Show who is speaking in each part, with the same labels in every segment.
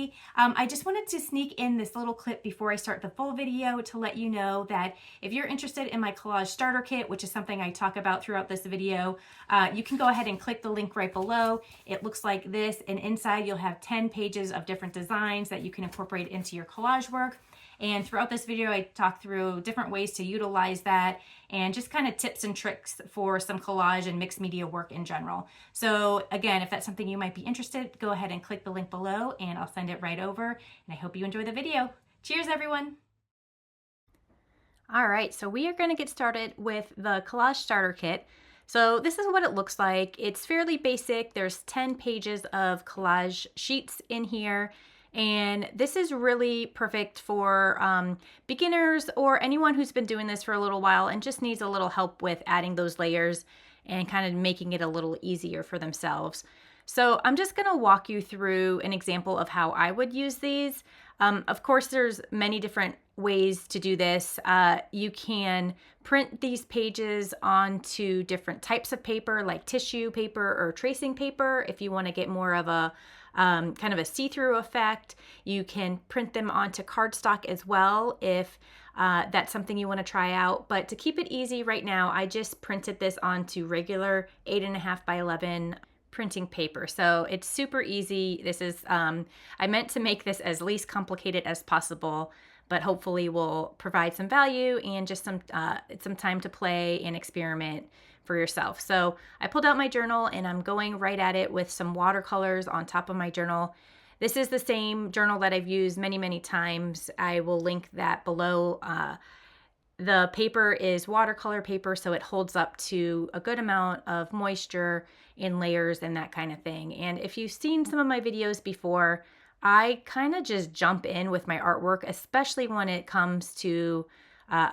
Speaker 1: everybody. I just wanted to sneak in this little clip before I start the full video to let you know that if you're interested in my Collage Starter Kit, which is something I talk about throughout this video, you can go ahead and click the link right below. It looks like this, and inside you'll have 10 pages of different designs that you can incorporate into your collage work. And throughout this video, I talk through different ways to utilize that and just kind of tips and tricks for some collage and mixed media work in general. So again, if that's something you might be interested, go ahead and click the link below and I'll send it right over. And I hope you enjoy the video. Cheers, everyone. All right, so we are going to get started with the Collage Starter Kit. So this is what it looks like. It's fairly basic. There's 10 pages of collage sheets in here. And this is really perfect for beginners or anyone who's been doing this for a little while and just needs a little help with adding those layers and kind of making it a little easier for themselves. So I'm just going to walk you through an example of how I would use these. Of course, there's many different ways to do this. You can print these pages onto different types of paper like tissue paper or tracing paper if you want to get more of a kind of a see-through effect. You can print them onto cardstock as well if that's something you want to try out. But to keep it easy right now, I just printed this onto regular 8.5 by 11 printing paper. So it's super easy. This is, I meant to make this as least complicated as possible, but hopefully will provide some value and just some time to play and experiment for yourself. So I pulled out my journal and I'm going right at it with some watercolors on top of my journal. This is the same journal that I've used many, many times. I will link that below. The paper is watercolor paper, so it holds up to a good amount of moisture in layers and that kind of thing. And if you've seen some of my videos before, I kind of just jump in with my artwork, especially when it comes to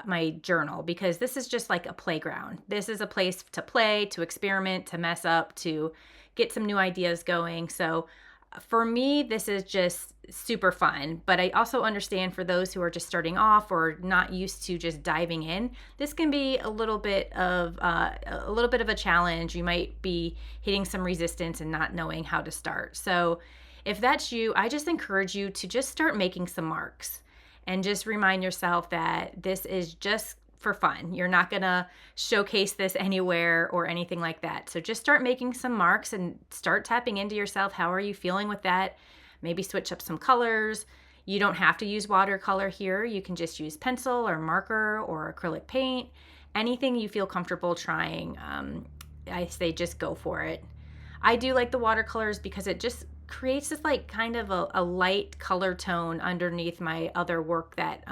Speaker 1: my journal, because this is just like a playground. This is a place to play, to experiment, to mess up, to get some new ideas going. So for me, this is just super fun, but I also understand for those who are just starting off or not used to just diving in, this can be a little bit of a challenge. You might be hitting some resistance and not knowing how to start. So if that's you, I just encourage you to just start making some marks and just remind yourself that this is just for fun. You're not gonna showcase this anywhere or anything like that. So just start making some marks and start tapping into yourself. How are you feeling with that? Maybe switch up some colors. You don't have to use watercolor here. You can just use pencil or marker or acrylic paint. Anything you feel comfortable trying, I say just go for it. I do like the watercolors because it just creates this like kind of a light color tone underneath my other work that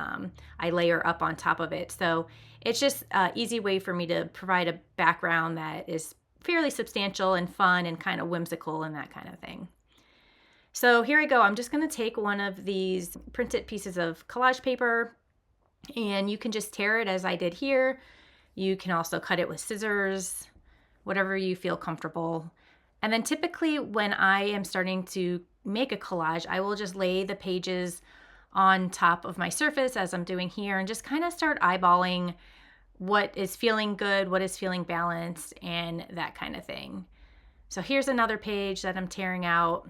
Speaker 1: I layer up on top of it. So it's just an easy way for me to provide a background that is fairly substantial and fun and kind of whimsical and that kind of thing. So here I go. I'm just going to take one of these printed pieces of collage paper and you can just tear it as I did here. You can also cut it with scissors, whatever you feel comfortable. And then typically when I am starting to make a collage, I will just lay the pages on top of my surface as I'm doing here and just kind of start eyeballing what is feeling good, what is feeling balanced, and that kind of thing. So here's another page that I'm tearing out.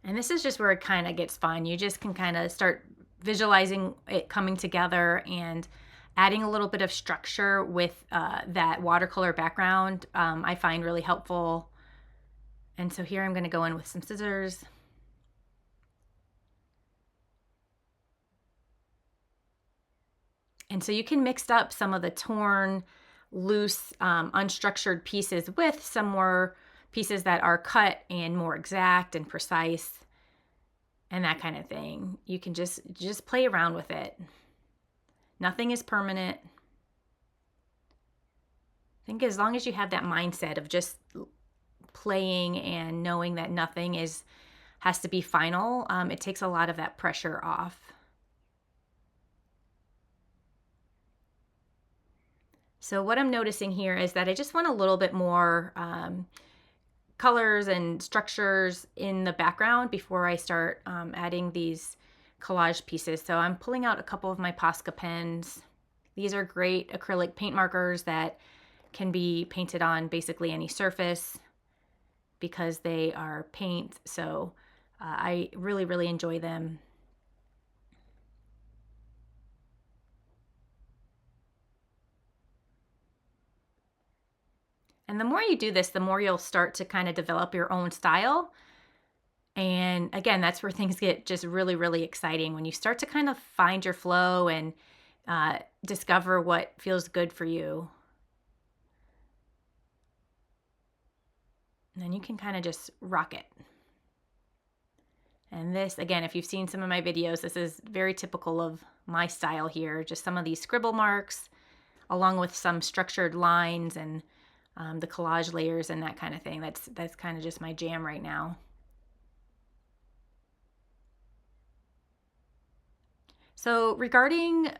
Speaker 1: And this is just where it kind of gets fun. You just can kind of start visualizing it coming together and adding a little bit of structure with that watercolor background, I find really helpful. And so here I'm going to go in with some scissors. And so you can mix up some of the torn, loose, unstructured pieces with some more pieces that are cut and more exact and precise and that kind of thing. You can just play around with it. Nothing is permanent. I think as long as you have that mindset of just playing and knowing that nothing has to be final, it takes a lot of that pressure off. So what I'm noticing here is that I just want a little bit more colors and structures in the background before I start adding these collage pieces. So I'm pulling out a couple of my Posca pens. These are great acrylic paint markers that can be painted on basically any surface because they are paint. So I really, really enjoy them. And the more you do this, the more you'll start to kind of develop your own style. And again, that's where things get just really, really exciting when you start to kind of find your flow and discover what feels good for you. And then you can kind of just rock it. And this, again, if you've seen some of my videos, this is very typical of my style here. Just some of these scribble marks, along with some structured lines and the collage layers and that kind of thing. That's kind of just my jam right now. So regarding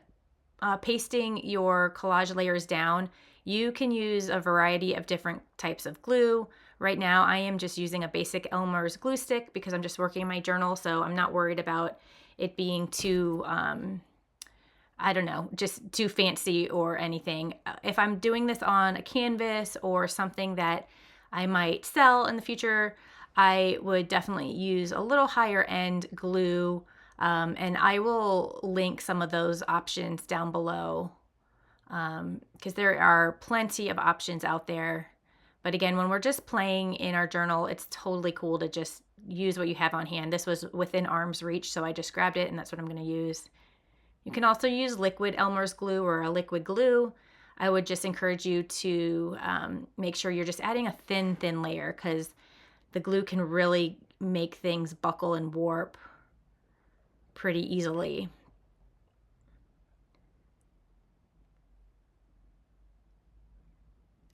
Speaker 1: pasting your collage layers down, you can use a variety of different types of glue. Right now I am just using a basic Elmer's glue stick because I'm just working in my journal, so I'm not worried about it being too, I don't know, just too fancy or anything. If I'm doing this on a canvas or something that I might sell in the future, I would definitely use a little higher end glue. And I will link some of those options down below because there are plenty of options out there. But again, when we're just playing in our journal, it's totally cool to just use what you have on hand. This was within arm's reach, so I just grabbed it and that's what I'm going to use. You can also use liquid Elmer's glue or a liquid glue. I would just encourage you to make sure you're just adding a thin layer because the glue can really make things buckle and warp pretty easily.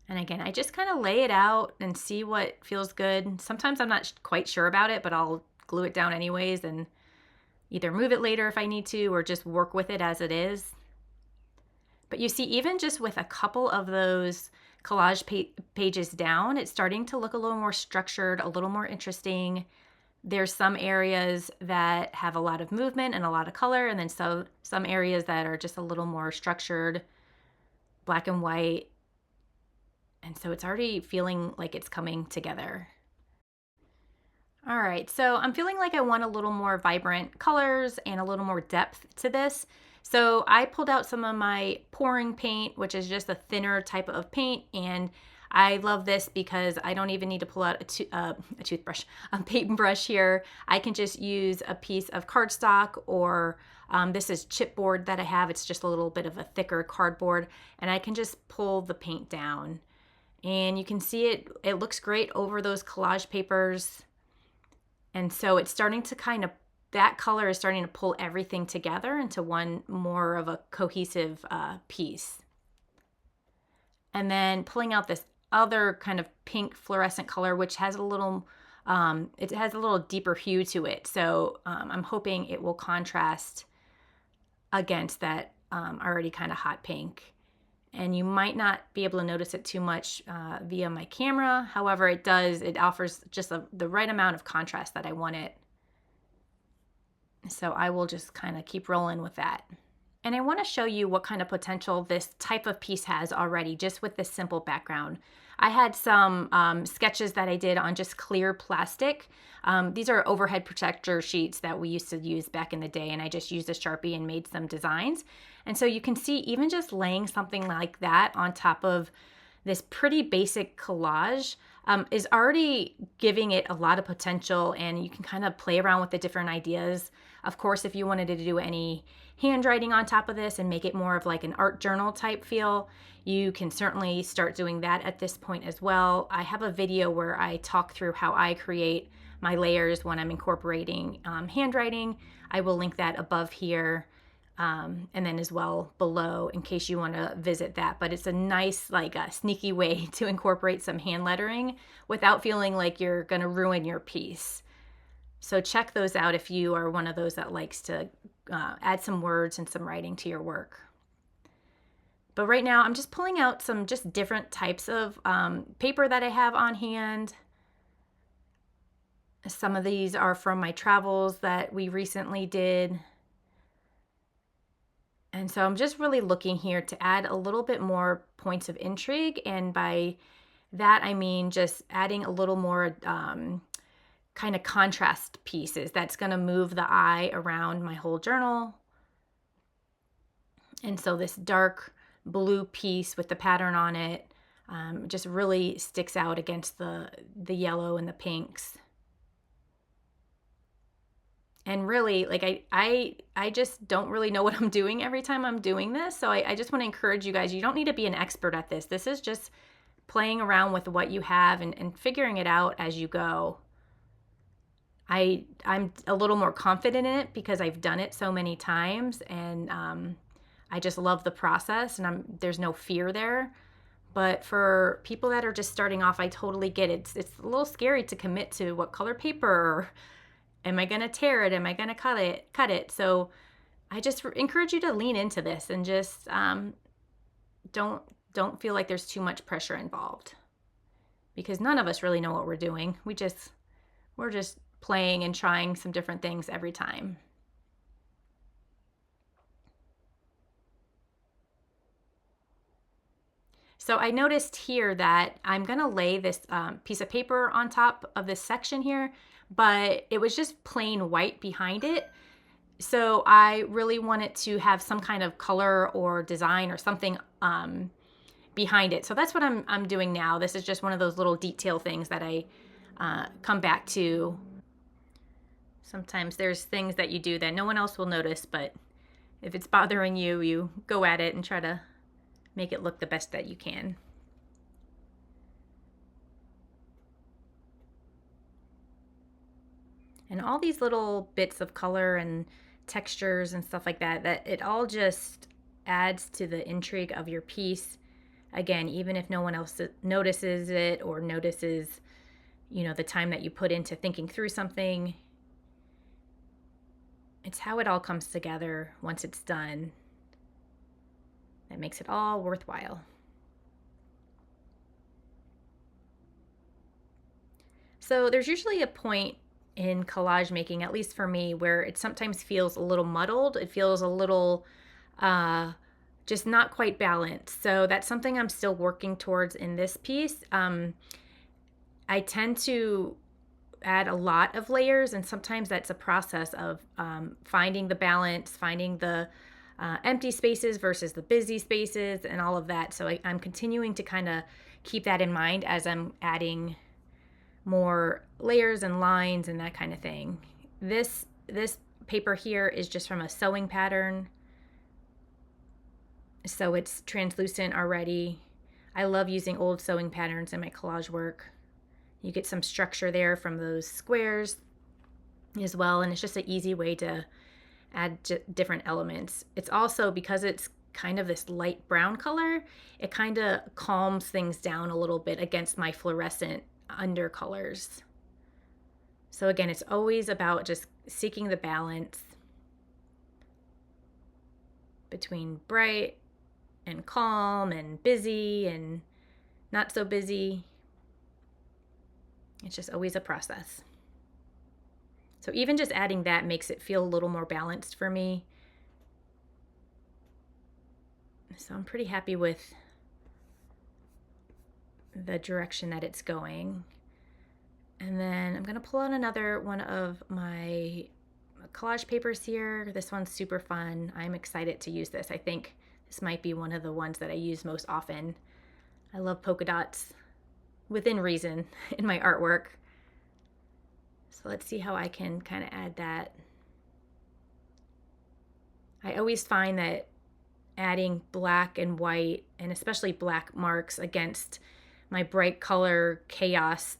Speaker 1: And again, I just kind of lay it out and see what feels good. Sometimes I'm not quite sure about it, but I'll glue it down anyways and either move it later if I need to or just work with it as it is. But you see, even just with a couple of those collage pages down, it's starting to look a little more structured, a little more interesting. There's some areas that have a lot of movement and a lot of color, and then some areas that are just a little more structured, black and white. And so it's already feeling like it's coming together. All right, so I'm feeling like I want a little more vibrant colors and a little more depth to this. So I pulled out some of my pouring paint, which is just a thinner type of paint, and I love this because I don't even need to pull out a toothbrush, a paintbrush here. I can just use a piece of cardstock or this is chipboard that I have. It's just a little bit of a thicker cardboard, and I can just pull the paint down. And you can see it looks great over those collage papers. And so it's starting to that color is starting to pull everything together into one more of a cohesive piece. And then pulling out this other kind of pink fluorescent color, which has a little, it has a little deeper hue to it. So I'm hoping it will contrast against that already kind of hot pink. And you might not be able to notice it too much via my camera. However, it offers just the right amount of contrast that I want it. So I will just kind of keep rolling with that. And I want to show you what kind of potential this type of piece has already just with this simple background. I had some sketches that I did on just clear plastic. These are overhead protector sheets that we used to use back in the day, and I just used a Sharpie and made some designs. And so you can see even just laying something like that on top of this pretty basic collage is already giving it a lot of potential, and you can kind of play around with the different ideas. Of course, if you wanted to do any handwriting on top of this and make it more of like an art journal type feel, you can certainly start doing that at this point as well. I have a video where I talk through how I create my layers when I'm incorporating handwriting. I will link that above here and then as well below in case you want to visit that. But it's a nice, like a sneaky way to incorporate some hand lettering without feeling like you're going to ruin your piece. So check those out if you are one of those that likes to add some words and some writing to your work. But right now I'm just pulling out some just different types of paper that I have on hand. Some of these are from my travels that we recently did. And so I'm just really looking here to add a little bit more points of intrigue. And by that, I mean just adding a little more kind of contrast pieces that's going to move the eye around my whole journal. And so this dark blue piece with the pattern on it just really sticks out against the yellow and the pinks. And really, like I just don't really know what I'm doing every time I'm doing this. So I just want to encourage you guys, you don't need to be an expert at this. This is just playing around with what you have and figuring it out as you go. I'm a little more confident in it because I've done it so many times, and I just love the process, and there's no fear there. But for people that are just starting off, I totally get it. It's a little scary to commit to what color paper, or am I going to tear it? Am I going to cut it? So I just encourage you to lean into this and just don't feel like there's too much pressure involved, because none of us really know what we're doing. We're just playing and trying some different things every time. So I noticed here that I'm going to lay this piece of paper on top of this section here, but it was just plain white behind it. So I really wanted to have some kind of color or design or something behind it. So that's what I'm doing now. This is just one of those little detail things that I come back to. Sometimes there's things that you do that no one else will notice, but if it's bothering you, you go at it and try to make it look the best that you can. And all these little bits of color and textures and stuff like that, that it all just adds to the intrigue of your piece. Again, even if no one else notices it or notices, the time that you put into thinking through something, it's how it all comes together once it's done that makes it all worthwhile. So there's usually a point in collage making, at least for me, where it sometimes feels a little muddled. It feels a little just not quite balanced. So that's something I'm still working towards in this piece. I tend to add a lot of layers, and sometimes that's a process of finding the balance, finding the empty spaces versus the busy spaces and all of that. So I'm continuing to kind of keep that in mind as I'm adding more layers and lines and that kind of thing. This paper here is just from a sewing pattern, so it's translucent already. I love using old sewing patterns in my collage work. You get some structure there from those squares as well, and it's just an easy way to add different elements. It's also, because it's kind of this light brown color, it kind of calms things down a little bit against my fluorescent undercolors. So again, it's always about just seeking the balance between bright and calm and busy and not so busy. It's just always a process. So even just adding that makes it feel a little more balanced for me. So I'm pretty happy with the direction that it's going. And then I'm going to pull out another one of my collage papers here. This one's super fun. I'm excited to use this. I think this might be one of the ones that I use most often. I love polka dots within reason in my artwork. So let's see how I can kind of add that. I always find that adding black and white, and especially black marks against my bright color chaos,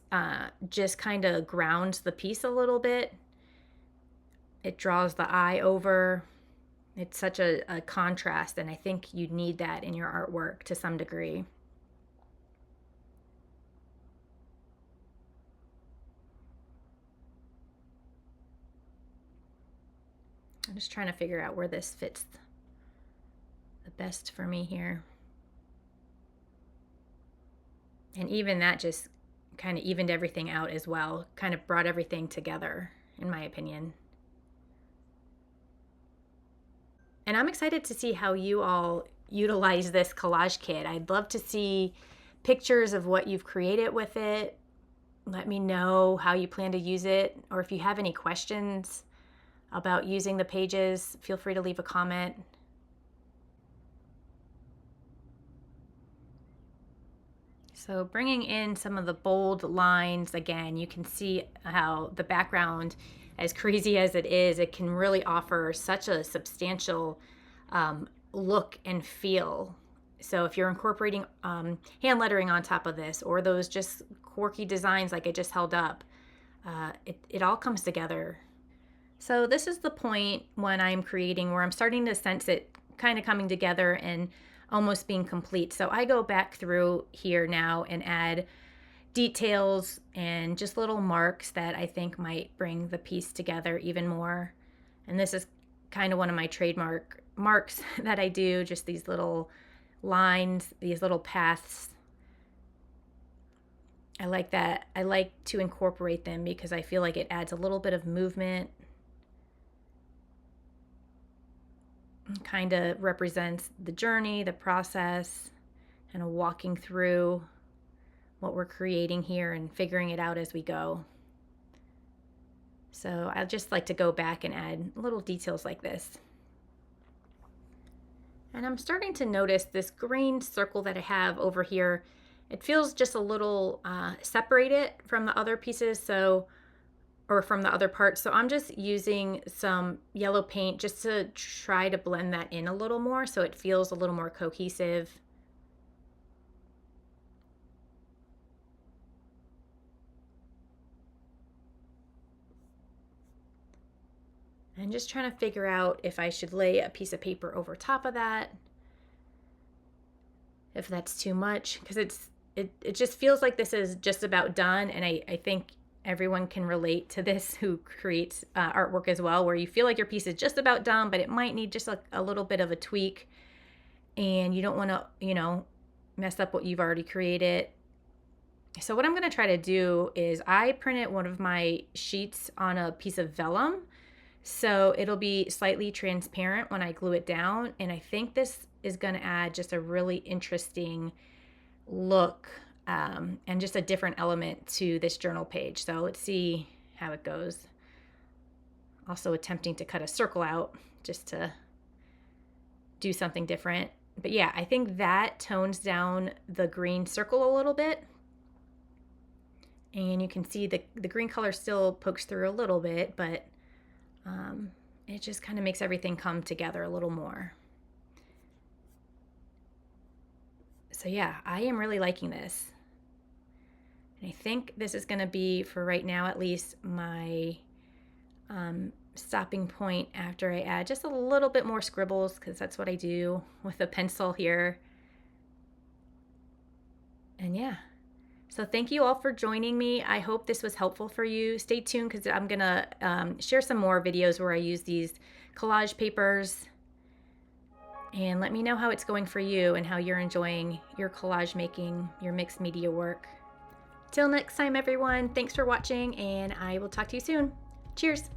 Speaker 1: just kind of grounds the piece a little bit. It draws the eye over. It's such a contrast, and I think you need that in your artwork to some degree. I'm just trying to figure out where this fits the best for me here. And even that just kind of evened everything out as well, kind of brought everything together, in my opinion. And I'm excited to see how you all utilize this collage kit. I'd love to see pictures of what you've created with it. let me know how you plan to use it, or if you have any questions about using the pages, feel free to leave a comment. So bringing in some of the bold lines again, you can see how the background, as crazy as it is, it can really offer such a substantial look and feel. So if you're incorporating hand lettering on top of this, or those just quirky designs like I just held up, it all comes together. So this is the point when I'm creating where I'm starting to sense it kind of coming together and almost being complete. So I go back through here now and add details and just little marks that I think might bring the piece together even more. And this is kind of one of my trademark marks that I do, just these little lines, these little paths. I like that. I like to incorporate them because I feel like it adds a little bit of movement. Kind of represents the journey, the process, and walking through what we're creating here and figuring it out as we go. So I just like to go back and add little details like this. And I'm starting to notice this green circle that I have over here. It feels just a little separated from the other pieces, or from the other parts. So I'm just using some yellow paint just to try to blend that in a little more so it feels a little more cohesive. And just trying to figure out if I should lay a piece of paper over top of that, if that's too much, because it just feels like this is just about done. And I think everyone can relate to this who creates artwork as well, where you feel like your piece is just about done, but it might need just a little bit of a tweak, and you don't want to, mess up what you've already created. So what I'm going to try to do is I printed one of my sheets on a piece of vellum, so it'll be slightly transparent when I glue it down, and I think this is going to add just a really interesting look and just a different element to this journal page. So let's see how it goes. Also attempting to cut a circle out just to do something different. But yeah, I think that tones down the green circle a little bit. And you can see the green color still pokes through a little bit, but it just kind of makes everything come together a little more. So yeah, I am really liking this. And I think this is going to be, for right now at least, my stopping point after I add just a little bit more scribbles, because that's what I do with a pencil here. And yeah, so thank you all for joining me. I hope this was helpful for you. Stay tuned, because I'm going to share some more videos where I use these collage papers. And let me know how it's going for you and how you're enjoying your collage making, your mixed media work. Till next time, everyone, thanks for watching, and I will talk to you soon. Cheers!